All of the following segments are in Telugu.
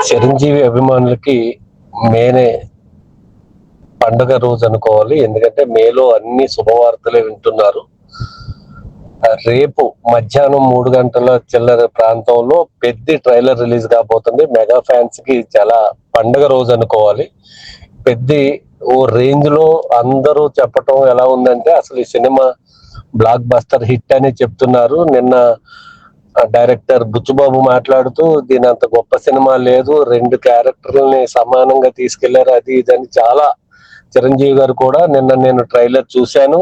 చిరంజీవి అభిమానులకి మేనే పండుగ రోజు అనుకోవాలి. ఎందుకంటే మేలో అన్ని శుభవార్తలే వింటున్నారు. రేపు మధ్యాహ్నం 3 గంటల చిల్లర ప్రాంతంలో పెద్ద ట్రైలర్ రిలీజ్ కాబోతుంది. మెగా ఫ్యాన్స్ కి చాలా పండుగ రోజు అనుకోవాలి. పెద్ద ఓ రేంజ్ లో అందరూ చెప్పటం ఎలా ఉందంటే అసలు ఈ సినిమా బ్లాక్ బస్టర్ హిట్ అని చెప్తున్నారు. నిన్న డైరెక్టర్ బుచ్చుబాబు మాట్లాడుతూ దీని అంత గొప్ప సినిమా లేదు, 2 క్యారెక్టర్లని సమానంగా తీసుకెళ్లారు, అది ఇదని చాలా. చిరంజీవి గారు కూడా నిన్న నేను ట్రైలర్ చూశాను.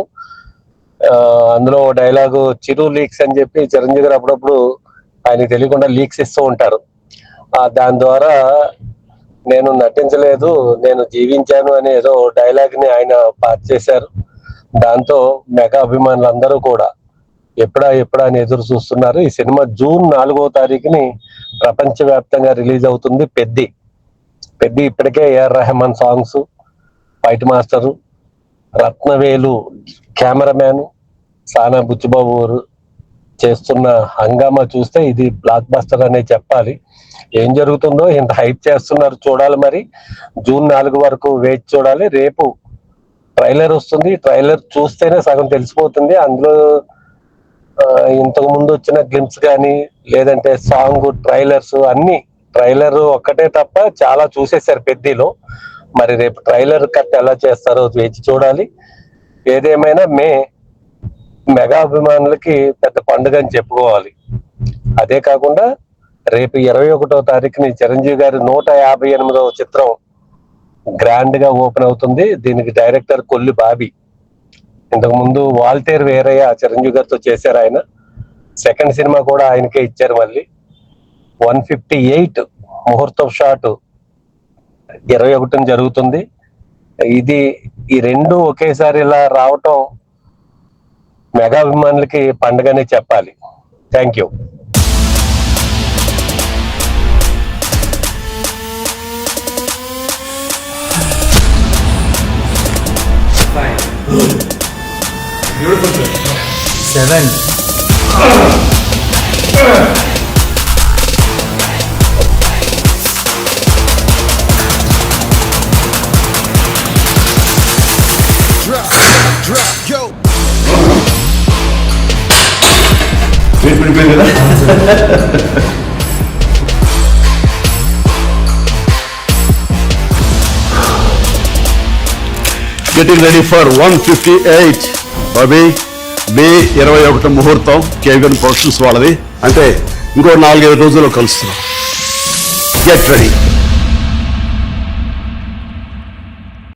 అందులో డైలాగు చిరు లీక్స్ అని చెప్పి చిరంజీవి గారు అప్పుడప్పుడు ఆయన తెలియకుండా లీక్స్ ఇస్తూ ఉంటారు. దాని ద్వారా నేను నటించలేదు, నేను జీవించాను అనే ఏదో డైలాగ్ ని ఆయన పాస్ చేశారు. దాంతో మెగా అభిమానులు అందరూ కూడా ఎప్పుడా అని ఎదురు చూస్తున్నారు. ఈ సినిమా జూన్ 4వ తారీఖుని ప్రపంచవ్యాప్తంగా రిలీజ్ అవుతుంది. పెద్ద ఇప్పటికే AR Rahman songs, fight master, Rathnavelu cameraman, Sana Buchibabu చేస్తున్న హంగామా చూస్తే ఇది బ్లాక్ బస్టర్ అనే చెప్పాలి. ఏం జరుగుతుందో ఇంత హైప్ చేస్తున్నారు, చూడాలి. మరి జూన్ 4 వరకు వేచి చూడాలి. రేపు ట్రైలర్ వస్తుంది. ట్రైలర్ చూస్తేనే సగం తెలిసిపోతుంది. అందులో ఇంతకు ముందు వచ్చిన గ్లిమ్స్ కానీ లేదంటే సాంగ్ ట్రైలర్స్ అన్ని, ట్రైలర్ ఒక్కటే తప్ప చాలా చూసేశారు పెద్దలో. మరి రేపు ట్రైలర్ కట్ ఎలా చేస్తారో వేచి చూడాలి. ఏదేమైనా మెగా అభిమానులకి పెద్ద పండుగ అని చెప్పుకోవాలి. అదే కాకుండా రేపు 21వ తారీఖుని చిరంజీవి గారి 158వ చిత్రం గ్రాండ్ గా ఓపెన్ అవుతుంది. దీనికి డైరెక్టర్ కొల్లి బాబీ. ఇంతకు ముందు వాల్తేరు వీరయ్య చిరంజీవి గారితో చేశారు. ఆయన సెకండ్ సినిమా కూడా ఆయనకే ఇచ్చారు. మళ్ళీ 158 ముహూర్తం షాట్ 21 జరుగుతుంది. ఈ రెండు ఒకేసారి ఇలా రావటం మెగా అభిమానులకి పండుగనే చెప్పాలి. Thank you. Beautiful. 7. Drop, yo. Pretty కదా. Getting ready for 158. బాబీ మే 21 ముహూర్తం కేవిగన్ ప్రొడక్షన్స్ వాళ్ళది. అంటే ఇంకో 4-5 రోజుల్లో కలుస్తున్నాం. Get ready.